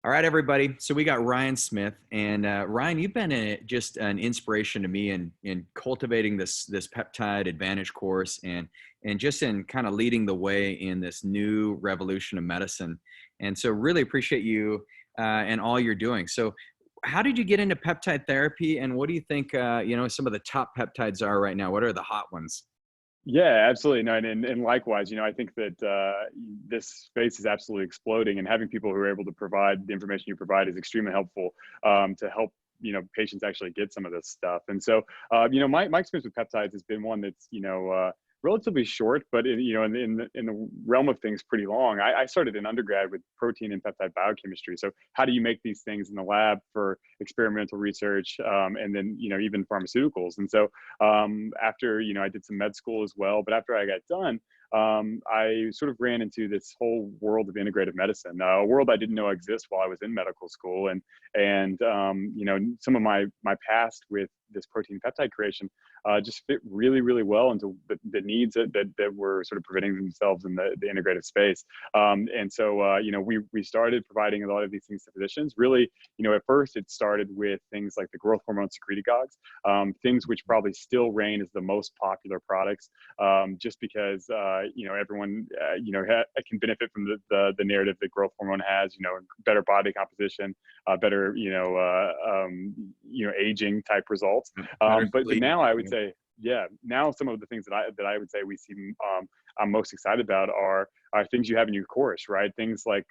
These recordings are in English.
All right, everybody. So we got Ryan Smith, and Ryan, you've been just an inspiration to me in cultivating this peptide advantage course, and just in kind of leading the way in this new revolution of medicine. And so, really appreciate you and all you're doing. So, how did you get into peptide therapy, and what do you think? Some of the top peptides are right now. What are the hot ones? Yeah, absolutely. No, and likewise, I think that this space is absolutely exploding, and having people who are able to provide the information you provide is extremely helpful to help patients actually get some of this stuff. And so, my experience with peptides has been one that's relatively short, but in the realm of things, pretty long. I started in undergrad with protein and peptide biochemistry. So, how do you make these things in the lab for experimental research, and then even pharmaceuticals? And so, after I did some med school as well, but after I got done, I sort of ran into this whole world of integrative medicine, a world I didn't know exists while I was in medical school, and some of my past with this protein peptide creation just fit really, really well into the needs that were sort of presenting themselves in the integrative space. And so, we started providing a lot of these things to physicians. Really, at first it started with things like the growth hormone secretagogues, things which probably still reign as the most popular products, just because everyone can benefit from the narrative that growth hormone has, better body composition, better aging type results. Better But sleep. now I would say, yeah, now some of the things that I would say we see, I'm most excited about are things you have in your course, right? Things like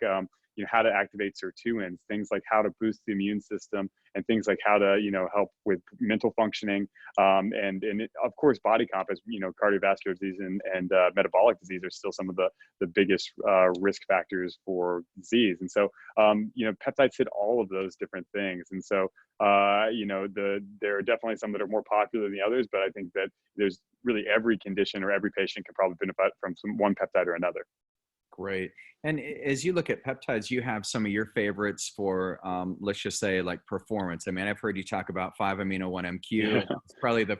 how to activate sirtuins, things like how to boost the immune system, and things like how to help with mental functioning, of course body comp, as cardiovascular disease and metabolic disease are still some of the biggest risk factors for disease. And so peptides hit all of those different things. And so there are definitely some that are more popular than the others, but I think that there's really every condition or every patient can probably benefit from some one peptide or another. Great. And as you look at peptides, you have some of your favorites for, let's just say, like performance. I mean, I've heard you talk about 5-amino-1-MQ. Yeah. It's probably the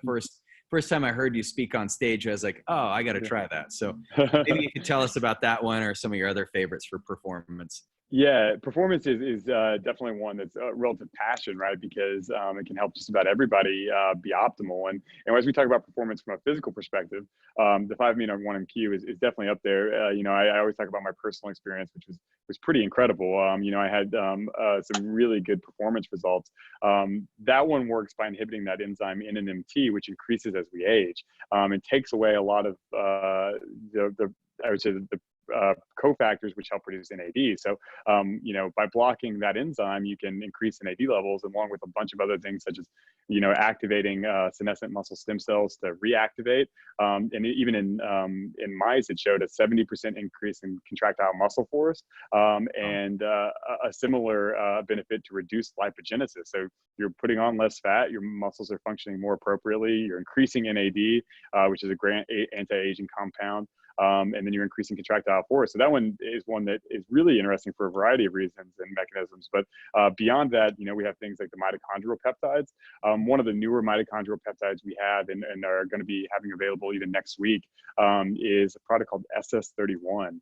first time I heard you speak on stage. I was like, oh, I got to try that. So maybe you could tell us about that one or some of your other favorites for performance. Yeah, performance is definitely one that's a relative passion, right? Because it can help just about everybody be optimal. And as we talk about performance from a physical perspective, the 5-amino-1-MQ is definitely up there. I always talk about my personal experience, which was pretty incredible. I had some really good performance results. That one works by inhibiting that enzyme NNMT, which increases as we age. It takes away a lot of I would say the cofactors which help produce NAD. So, by blocking that enzyme, you can increase NAD levels, along with a bunch of other things, such as, activating senescent muscle stem cells to reactivate. And even in mice, it showed a 70% increase in contractile muscle force, and a similar benefit to reduce lipogenesis. So you're putting on less fat, your muscles are functioning more appropriately, you're increasing NAD, which is a great anti-aging compound. And then you're increasing contractile force. So that one is one that is really interesting for a variety of reasons and mechanisms. But beyond that, we have things like the mitochondrial peptides. One of the newer mitochondrial peptides we have and are going to be having available even next week is a product called SS31.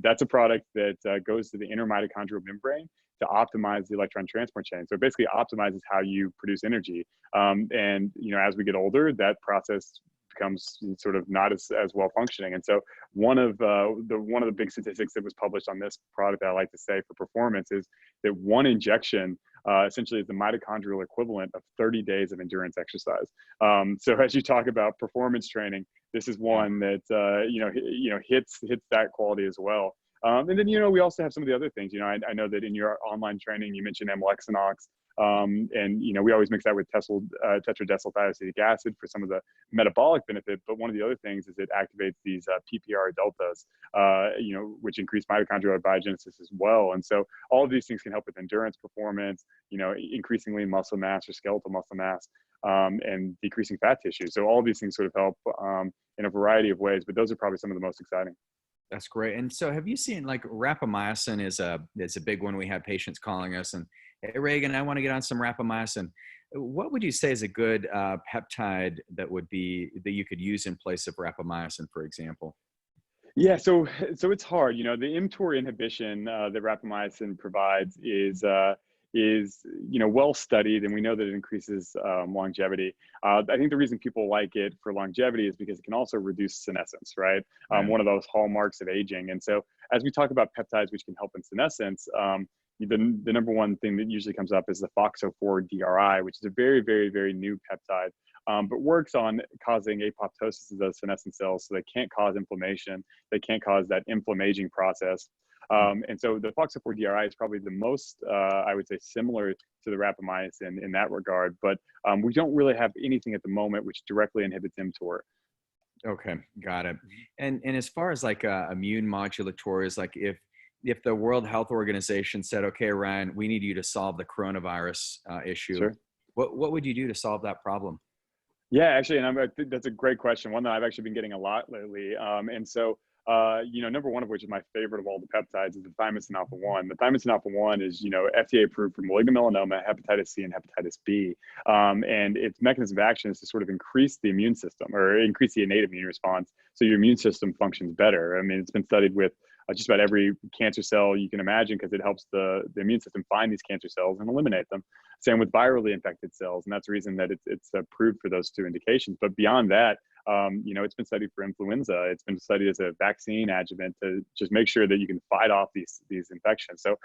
That's a product that goes to the inner mitochondrial membrane to optimize the electron transport chain. So it basically optimizes how you produce energy. And as we get older, that process becomes sort of not as well functioning. And so one of the big statistics that was published on this product that I like to say for performance is that one injection essentially is the mitochondrial equivalent of 30 days of endurance exercise. So as you talk about performance training, this is one that hits that quality as well. And then we also have some of the other things. I know that in your online training you mentioned amlexinox. And we always mix that with tetradecylthioacetic acid for some of the metabolic benefit. But one of the other things is it activates these PPR deltas, which increase mitochondrial biogenesis as well. And so all of these things can help with endurance performance, increasing lean muscle mass or skeletal muscle mass, and decreasing fat tissue. So all of these things sort of help in a variety of ways. But those are probably some of the most exciting. That's great. And so have you seen, like, rapamycin is a big one. We have patients calling us and, hey, Regan, I want to get on some rapamycin. What would you say is a good peptide that you could use in place of rapamycin, for example? Yeah, so it's hard. The mTOR inhibition that rapamycin provides is well studied, and we know that it increases longevity. I think the reason people like it for longevity is because it can also reduce senescence, right? Right. One of those hallmarks of aging. And so, as we talk about peptides, which can help in senescence, the number one thing that usually comes up is the FOXO4 DRI, which is a very, very, very new peptide, but works on causing apoptosis of those senescent cells, so they can't cause inflammation, they can't cause that inflammaging process. And so the FOXO4 DRI is probably the most, I would say, similar to the rapamycin in that regard, but we don't really have anything at the moment which directly inhibits mTOR. Okay, got it. And as far as like immune modulators, like if the World Health Organization said, okay, Ryan, we need you to solve the coronavirus issue, Sure. what would you do to solve that problem? Yeah, actually, and I think that's a great question, one that I've actually been getting a lot lately. And so, number one of which is my favorite of all the peptides is the thymosin alpha 1. The thymosin alpha 1 is, FDA approved for malignant melanoma, hepatitis C, and hepatitis B. And its mechanism of action is to sort of increase the immune system or increase the innate immune response so your immune system functions better. I mean, it's been studied with just about every cancer cell you can imagine because it helps the immune system find these cancer cells and eliminate them. Same with virally infected cells, and that's the reason that it's approved for those two indications. But beyond that, it's been studied for influenza. It's been studied as a vaccine adjuvant to just make sure that you can fight off these infections. So,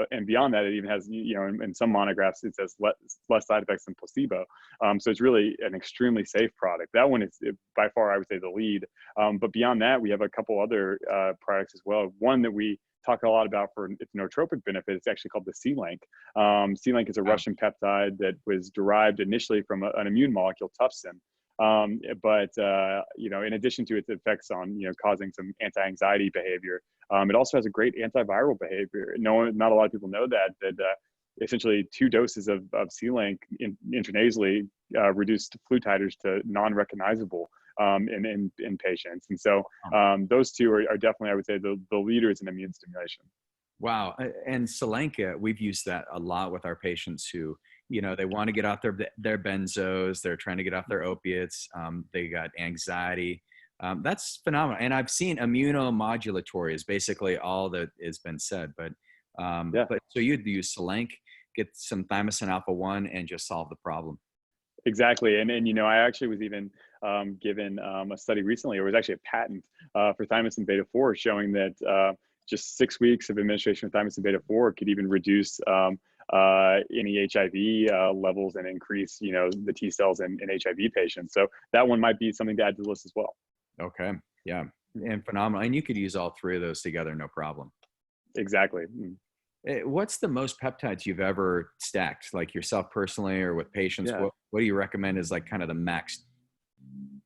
and beyond that, it even has, in some monographs, it says less side effects than placebo. So it's really an extremely safe product. That one is by far, I would say, the lead. But beyond that, we have a couple other products as well. One that we talk a lot about for its nootropic benefit. It's actually called the C-Link. C-Link is a Russian peptide that was derived initially from an immune molecule, Thymosin. But in addition to its effects on causing some anti-anxiety behavior, it also has a great antiviral behavior. Not a lot of people know that essentially 2 doses of C-Link intranasally reduced flu titers to non-recognizable in patients. And so those two are definitely, I would say, the leaders in immune stimulation. Wow. And Selenka, we've used that a lot with our patients who, they want to get off their benzos, they're trying to get off their opiates, they got anxiety. That's phenomenal. And I've seen immunomodulatory is basically all that has been said. But Yeah. So you'd use Selenk, get some thymosin alpha 1 and just solve the problem. Exactly. And I actually was even given a study recently, or it was actually a patent for thymosin beta 4 showing that just 6 weeks of administration of thymosin beta 4 could even reduce any HIV levels and increase, the T cells in HIV patients. So that one might be something to add to the list as well. Okay. Yeah. And phenomenal. And you could use all 3 of those together, no problem. Exactly. What's the most peptides you've ever stacked, like yourself personally or with patients? Yeah. What do you recommend is like kind of the max?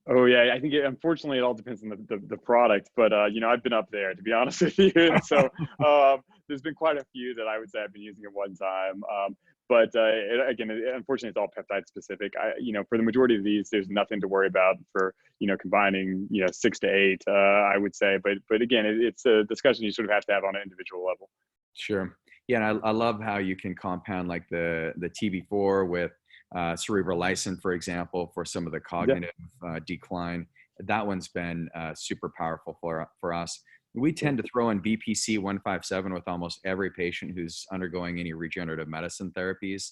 Oh yeah, I think unfortunately it all depends on the product, but I've been up there, to be honest with you. And so there's been quite a few that I would say I've been using at one time. But unfortunately, it's all peptide specific. For the majority of these, there's nothing to worry about for combining 6 to 8. I would say, but again, it's a discussion you sort of have to have on an individual level. Sure. Yeah, and I love how you can compound like the TB4 with cerebral lysin, for example, for some of the cognitive decline. That one's been super powerful for us. We tend to throw in BPC 157 with almost every patient who's undergoing any regenerative medicine therapies,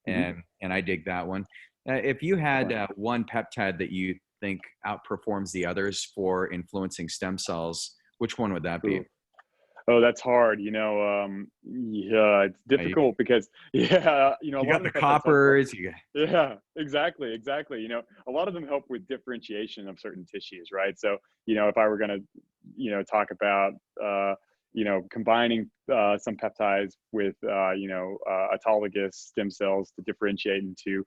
and I dig that one. If you had one peptide that you think outperforms the others for influencing stem cells, which one would that be? Ooh. Oh, that's hard. Yeah, it's difficult because you a lot got of the the peptides coppers. yeah, exactly. A lot of them help with differentiation of certain tissues, right? So, if I were going to, talk about, combining some peptides with, autologous stem cells to differentiate into,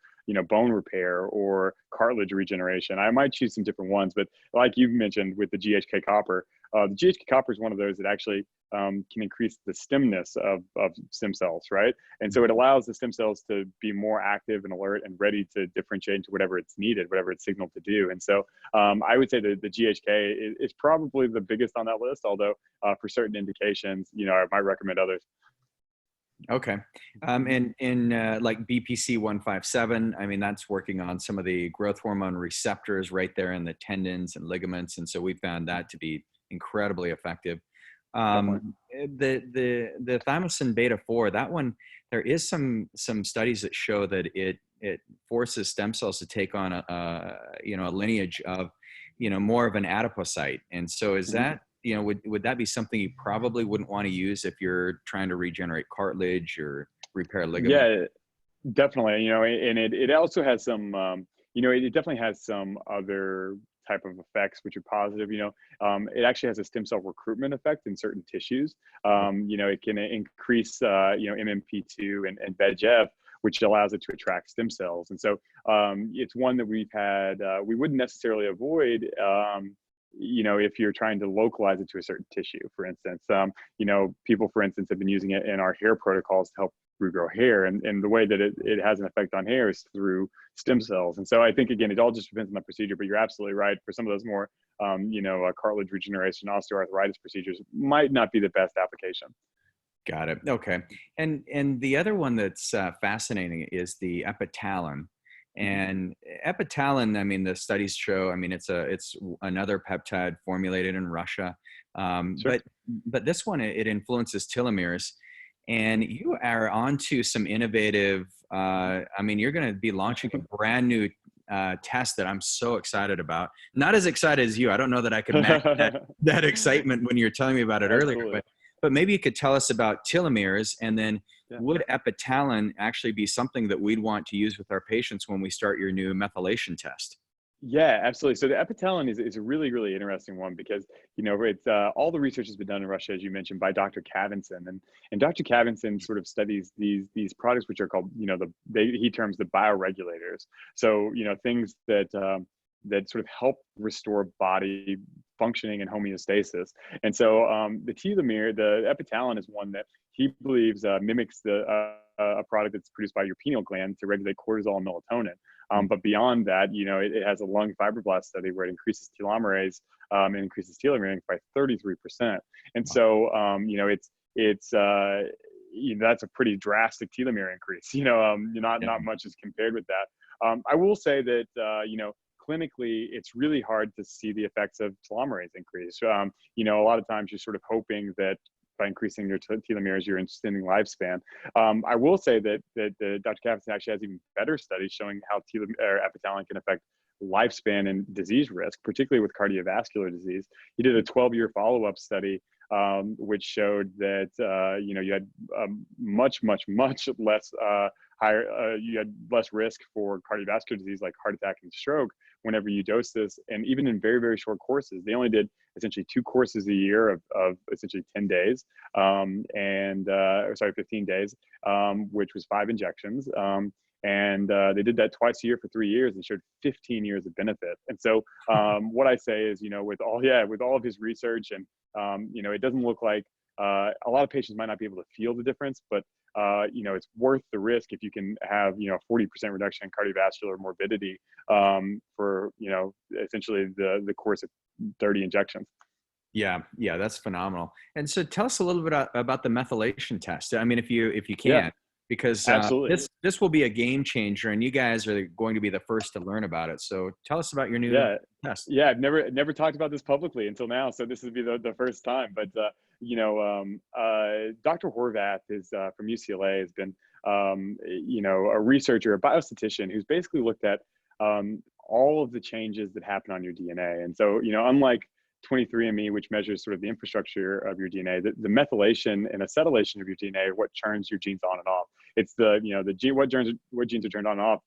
bone repair or cartilage regeneration, I might choose some different ones. But like you mentioned with the GHK copper, the GHK copper is one of those that actually can increase the stemness of stem cells, right? And so it allows the stem cells to be more active and alert and ready to differentiate into whatever it's needed, whatever it's signaled to do. And so I would say that the GHK is probably the biggest on that list, although for certain indications, I might recommend others. Okay. And in like BPC 157, I mean, that's working on some of the growth hormone receptors right there in the tendons and ligaments. And so we found that to be incredibly effective. Definitely. The thymosin beta 4, that one, there is some studies that show that it forces stem cells to take on a lineage of, more of an adipocyte. And so is Mhm. that, would that be something you probably wouldn't want to use if you're trying to regenerate cartilage or repair ligament? Yeah, definitely. And it also has some, it definitely has some other type of effects which are positive. It actually has a stem cell recruitment effect in certain tissues. It can increase, MMP2 and VEGF, which allows it to attract stem cells. And so it's one that we wouldn't necessarily avoid. If you're trying to localize it to a certain tissue, for instance, people, for instance, have been using it in our hair protocols to help regrow hair. And the way that it has an effect on hair is through stem cells. And so I think, again, it all just depends on the procedure, but you're absolutely right. For some of those more, cartilage regeneration, osteoarthritis procedures might not be the best application. Got it. Okay. And the other one that's fascinating is the epitalin. Mhm. And epitalin, I mean, the studies show, I mean, it's another peptide formulated in Russia, Sure. but this one, it influences telomeres, and you are onto some innovative. I mean, you're going to be launching a brand new test that I'm so excited about. Not as excited as you. I don't know that I could match that excitement when you're telling me about it earlier, Absolutely. but maybe you could tell us about telomeres, and then Yeah. would epitalin actually be something that we'd want to use with our patients when we start your new methylation test? Yeah, absolutely. So the epitalon is a really, really interesting one because, it's all the research has been done in Russia, as you mentioned, by Dr. Kavinson. And Dr. Kavinson sort of studies these products which are called, he terms the bioregulators. So, things that sort of help restore body functioning and homeostasis. And so the epitalon is one that he believes mimics a product that's produced by your pineal gland to regulate cortisol and melatonin. But beyond that, it has a lung fibroblast study where it increases telomerase and increases telomere by 33%. And so, that's a pretty drastic telomere increase. Yeah. Not much is compared with that. I will say that, clinically, it's really hard to see the effects of telomerase increase. A lot of times you're sort of hoping that by increasing your telomeres, you're extending lifespan. I will say that Dr. Kavinson actually has even better studies showing how epitalon can affect lifespan and disease risk, particularly with cardiovascular disease. He did a 12-year follow-up study, which showed that you had much, much, much less you had less risk for cardiovascular disease like heart attack and stroke whenever you dose this, and even in very, very short courses. They only did essentially 2 courses a year of essentially 10 days, 15 days, which was 5 injections. And they did that twice a year for 3 years and showed 15 years of benefit. And so what I say is, with all of his research and, it doesn't look like a lot of patients might not be able to feel the difference, but it's worth the risk if you can have 40% reduction in cardiovascular morbidity for essentially the course of 30 injections. Yeah, yeah, that's phenomenal. And so tell us a little bit about the methylation test. I mean, if you Yeah, can, because absolutely. this will be a game changer, and you guys are going to be the first to learn about it. So tell us about your new Yeah, test. yeah. I've never talked about this publicly until now, so this would be the first time. But Dr. Horvath is from UCLA, has been a researcher, a biostatistician who's basically looked at all of the changes that happen on your DNA. And so, unlike 23andMe, which measures sort of the infrastructure of your DNA, the methylation and acetylation of your DNA are what turns your genes on and off. It's the gene, what genes are turned on and off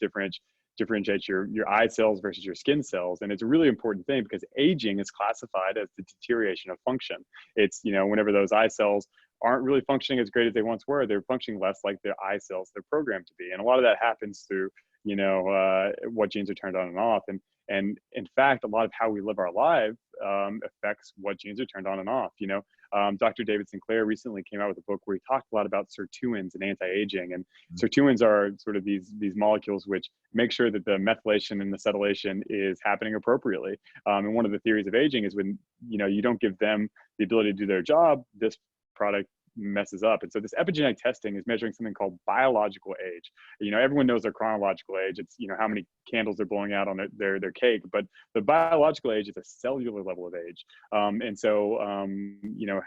differentiates your eye cells versus your skin cells. And it's a really important thing because aging is classified as the deterioration of function. It's, whenever those eye cells aren't really functioning as great as they once were, they're functioning less like the eye cells they're programmed to be. And a lot of that happens through, what genes are turned on and off. And in fact, a lot of how we live our life affects what genes are turned on and off. Dr. David Sinclair recently came out with a book where he talked a lot about sirtuins and anti-aging. And sirtuins are sort of these molecules which make sure that the methylation and acetylation is happening appropriately. And one of the theories of aging is when you don't give them the ability to do their job, this product messes up. And so this epigenetic testing is measuring something called biological age. Everyone knows their chronological age. It's, how many candles they're blowing out on their cake, but the biological age is a cellular level of age. And so,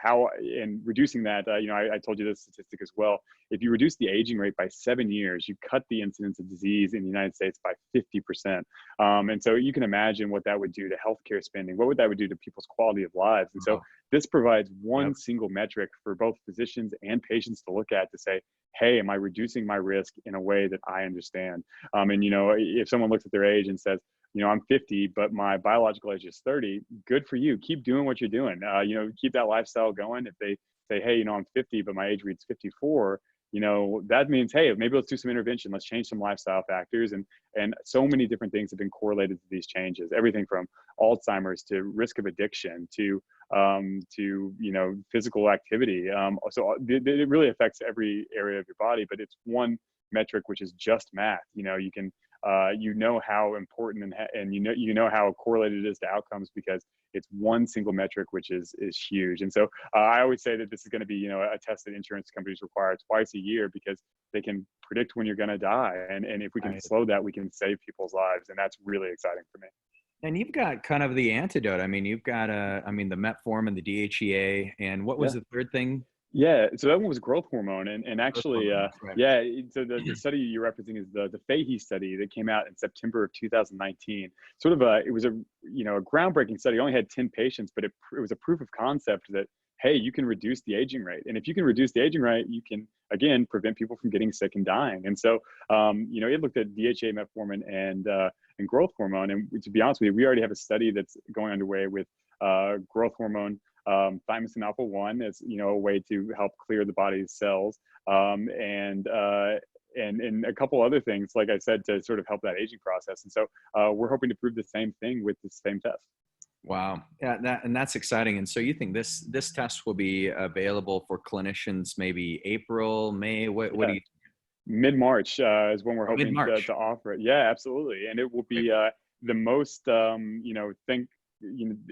how, in reducing that, I told you this statistic as well. If you reduce the aging rate by 7 years, you cut the incidence of disease in the United States by 50%. And so you can imagine what that would do to healthcare spending, what that would do to people's quality of lives. And so this provides one single metric for both physicians and patients to look at to say, hey, am I reducing my risk in a way that I understand? And, if someone looks at their age and says, I'm 50, but my biological age is 30, good for you. Keep doing what you're doing. Keep that lifestyle going. If they say, hey, I'm 50, but my age reads 54, that means, hey, maybe let's do some intervention. Let's change some lifestyle factors. And so many different things have been correlated to these changes, everything from Alzheimer's to risk of addiction to physical activity. So it really affects every area of your body, but it's one metric, which is just math. You can, how important and how correlated it is to outcomes because it's one single metric, which is huge. And so I always say that this is going to be, a test that insurance companies require twice a year because they can predict when you're going to die. And if we can slow that, we can save people's lives. And that's really exciting for me. And you've got kind of the antidote. I mean, you've got the metformin, the DHEA, and what was the third thing? Yeah, so that one was growth hormone, and actually, so the study you're referencing is the Fahy study that came out in September of 2019. Sort of it was a groundbreaking study. It only had 10 patients, but it was a proof of concept that, hey, you can reduce the aging rate, and if you can reduce the aging rate, you can again prevent people from getting sick and dying. And so, it looked at DHA, metformin, and growth hormone. And to be honest with you, we already have a study that's going underway with growth hormone. Thymosin alpha 1 is a way to help clear the body's cells, and a couple other things, like I said, to sort of help that aging process. And so we're hoping to prove the same thing with the same test. Wow, yeah, that's exciting. And so you think this test will be available for clinicians maybe April, May? What do you? Mid-March is when we're hoping to offer it. Yeah, absolutely, and it will be the most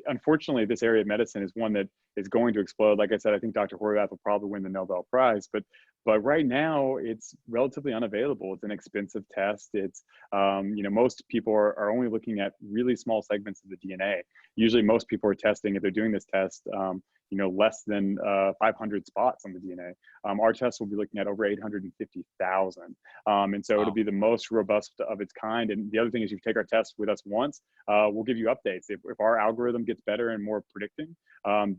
unfortunately, this area of medicine is one that is going to explode. Like I said, I think Dr. Horvath will probably win the Nobel Prize, but right now it's relatively unavailable. It's an expensive test. It's, most people are only looking at really small segments of the DNA. Usually most people are testing, if they're doing this test, less than 500 spots on the DNA. Our test will be looking at over 850,000. And so it'll be the most robust of its kind. And the other thing is, if you take our test with us once, we'll give you updates. If our algorithm gets better and more predicting,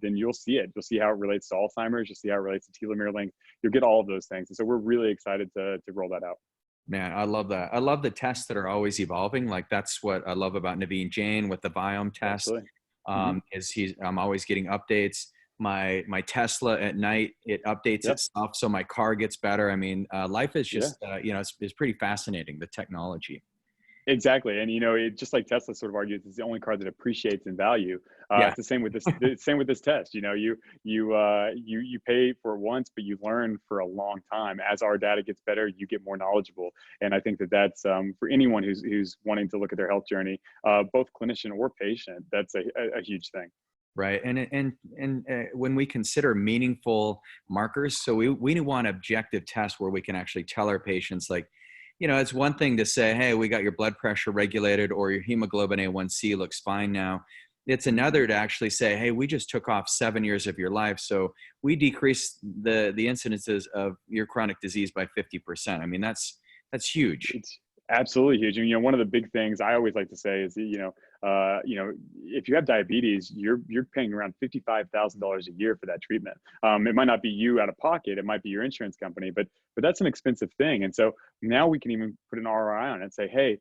then you'll see it. You'll see how it relates to Alzheimer's. You'll see how it relates to telomere length. You'll get all of those things. And so we're really excited to roll that out. Man, I love that. I love the tests that are always evolving. Like that's what I love about Naveen Jain with the Biome test. I'm always getting updates. My Tesla at night, it updates itself, so my car gets better. I mean, life is just it's pretty fascinating, the technology. Exactly, and it just like Tesla sort of argues, it's the only car that appreciates in value. It's the same with this. Same with this test. You pay for it once, but you learn for a long time. As our data gets better, you get more knowledgeable, and I think that's for anyone who's wanting to look at their health journey, both clinician or patient. That's a huge thing. Right. And when we consider meaningful markers, so we want objective tests where we can actually tell our patients, like, it's one thing to say, hey, we got your blood pressure regulated or your hemoglobin A1C looks fine now. It's another to actually say, hey, we just took off 7 years of your life. So we decreased the incidences of your chronic disease by 50%. I mean, that's huge. It's absolutely huge. And, one of the big things I always like to say is, if you have diabetes, you're paying around $55,000 a year for that treatment. It might not be you out of pocket. It might be your insurance company, but that's an expensive thing. And so now we can even put an ROI on it and say, hey,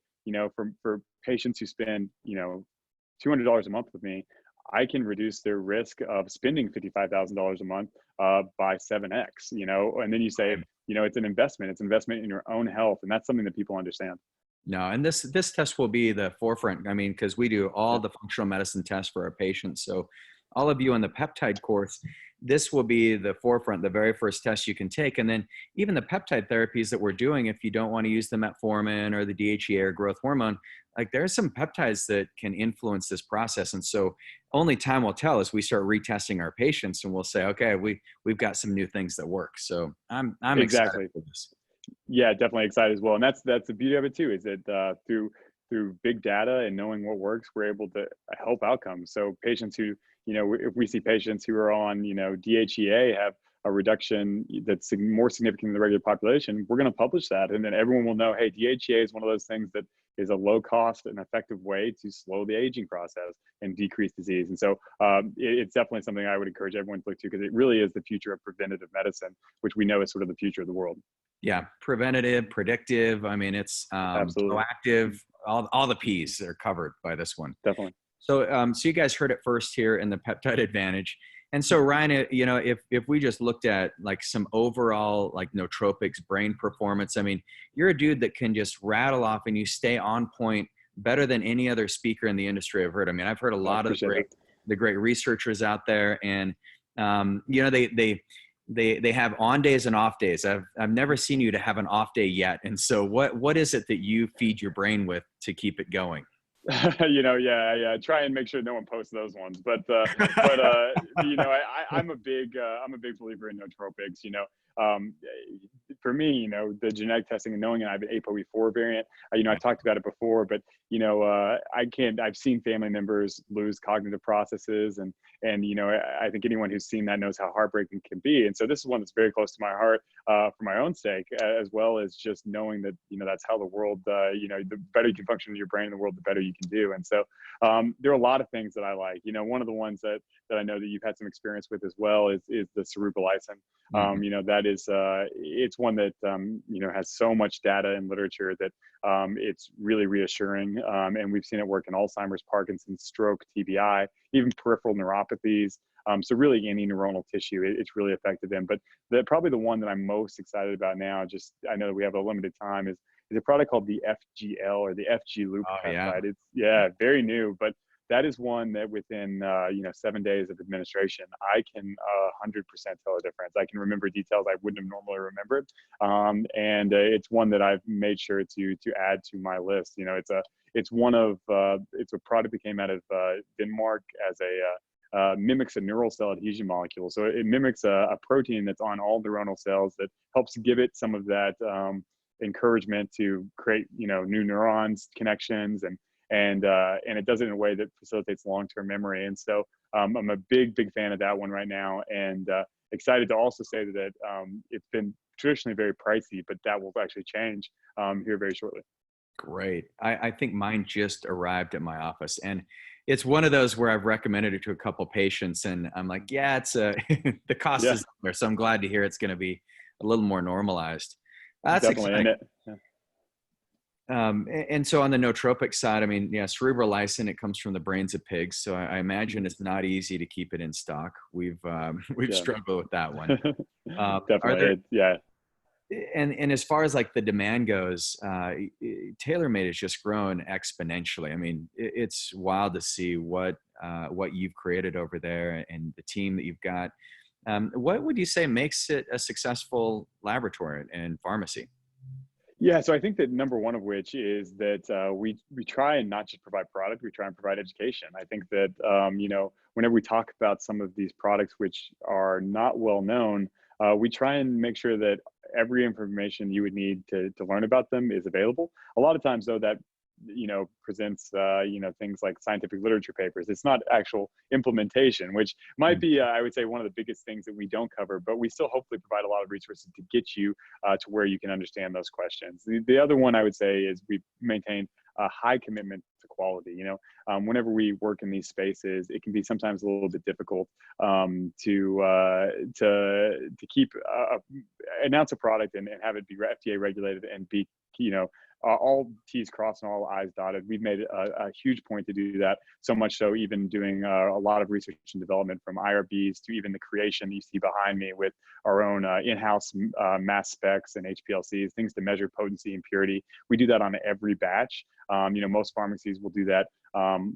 for patients who spend, $200 a month with me, I can reduce their risk of spending $55,000 a month by 7x, and then you say, it's an investment. It's an investment in your own health. And that's something that people understand. No, and this test will be the forefront. I mean, because we do all the functional medicine tests for our patients. So all of you on the peptide course, this will be the forefront, the very first test you can take. And then even the peptide therapies that we're doing, if you don't want to use the metformin or the DHEA or growth hormone, like there are some peptides that can influence this process. And so only time will tell as we start retesting our patients, and we'll say, okay, we've got some new things that work. So I'm excited Exactly. for this. Yeah, definitely excited as well. And that's the beauty of it too, is that through big data and knowing what works, we're able to help outcomes. So patients who, if we see patients who are on, DHEA have a reduction that's more significant than the regular population, we're going to publish that, and then everyone will know, hey, DHEA is one of those things that is a low cost and effective way to slow the aging process and decrease disease. And so it's definitely something I would encourage everyone to look to, because it really is the future of preventative medicine, which we know is sort of the future of the world. Yeah, preventative, predictive. I mean, it's Absolutely. proactive. All the P's are covered by this one. Definitely. So you guys heard it first here in the Peptide Advantage. And so Ryan, if we just looked at like some overall like nootropics brain performance, I mean, you're a dude that can just rattle off and you stay on point better than any other speaker in the industry I've heard. I mean, I've heard a I lot of appreciate that. the great researchers out there, and they have on days and off days. I've never seen you to have an off day yet. And so what is it that you feed your brain with to keep it going? Yeah. Try and make sure no one posts those ones. I'm a big believer in nootropics. Um, for me, the genetic testing and knowing I have an ApoE4 variant. I talked about it before, but I've seen family members lose cognitive processes, and I think anyone who's seen that knows how heartbreaking it can be. And so this is one that's very close to my heart, for my own sake, as well as just knowing that that's how the world, the better you can function in your brain in the world, the better you can do. And so there are a lot of things that I like. One of the ones that I know that you've had some experience with as well is the cerebrolysin. That is it's one that has so much data and literature that it's really reassuring, and we've seen it work in Alzheimer's, Parkinson's, stroke, TBI, even peripheral neuropathies. So really any neuronal tissue, it's really effective in. But probably the one that I'm most excited about now, just I know that we have a limited time, is a product called the FGL, or the FG loop Oh yeah. peptide. It's very new, but that is one that within 7 days of administration, I can 100% tell a difference. I can remember details I wouldn't have normally remembered, and it's one that I've made sure to add to my list. It's a product that came out of Denmark as mimics a neural cell adhesion molecule. So it mimics a protein that's on all neuronal cells that helps give it some of that encouragement to create new neurons connections, and it does it in a way that facilitates long-term memory. And so I'm a big fan of that one right now, and excited to also say that it's been traditionally very pricey, but that will actually change here very shortly. Great. I think mine just arrived at my office, and it's one of those where I've recommended it to a couple patients, and I'm like, yeah, it's the cost Yeah, is there. So I'm glad to hear it's going to be a little more normalized. That's definitely. exciting. Yeah. And so on the nootropic side, I mean, yeah, cerebrolysin, it comes from the brains of pigs. So I imagine it's not easy to keep it in stock. We've Yeah. struggled with that one. Are there, Definitely. Yeah. and as far as like the demand goes, TaylorMade has just grown exponentially. I mean, it's wild to see what you've created over there and the team that you've got. What would you say makes it a successful laboratory and pharmacy? Yeah, so I think that number one of which is that we try and not just provide product, we try and provide education. I think that whenever we talk about some of these products which are not well known, we try and make sure that every information you would need to learn about them is available. A lot of times, though, that presents things like scientific literature papers. It's not actual implementation, which might be I would say one of the biggest things that we don't cover, but we still hopefully provide a lot of resources to get you to where you can understand those questions. The other one I would say is we maintain a high commitment to quality. Whenever we work in these spaces, it can be sometimes a little bit difficult to keep announce a product and have it be FDA regulated and be all T's crossed and all I's dotted. We've made a huge point to do that, so much so even doing a lot of research and development, from IRBs to even the creation you see behind me with our own in-house mass specs and HPLCs, things to measure potency and purity. We do that on every batch. Most pharmacies will do that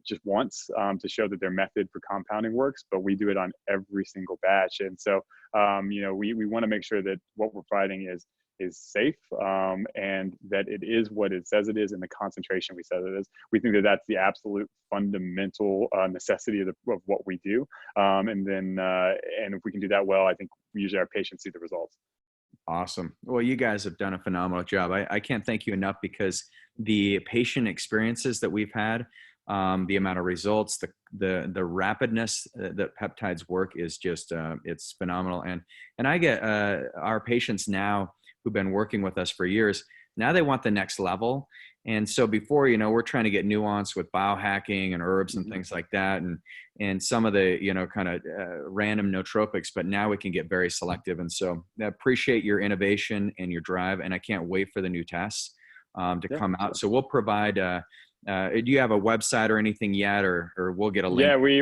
just once to show that their method for compounding works, but we do it on every single batch. And so, we want to make sure that what we're providing is is safe, and that it is what it says it is in the concentration we said it is. We think that that's the absolute fundamental necessity of what we do. And if we can do that well, I think usually our patients see the results. Awesome. Well, you guys have done a phenomenal job. I can't thank you enough, because the patient experiences that we've had, the amount of results, the rapidness that peptides work is just, it's phenomenal. And I get our patients now who've been working with us for years, now they want the next level. And so before, we're trying to get nuanced with biohacking and herbs and things like that, and some of the, kind of random nootropics, but now we can get very selective. And so I appreciate your innovation and your drive, and I can't wait for the new tests to come out. So we'll provide, do you have a website or anything yet, or we'll get a link? We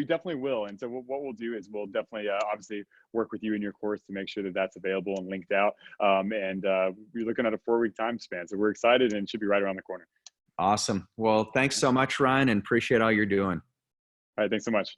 definitely will. And so what we'll do is we'll definitely obviously work with you in your course to make sure that that's available and linked out. We're looking at a 4-week time span, so we're excited, and it should be right around the corner. Awesome. Well, thanks so much, Ryan, and appreciate all you're doing. All right, thanks so much.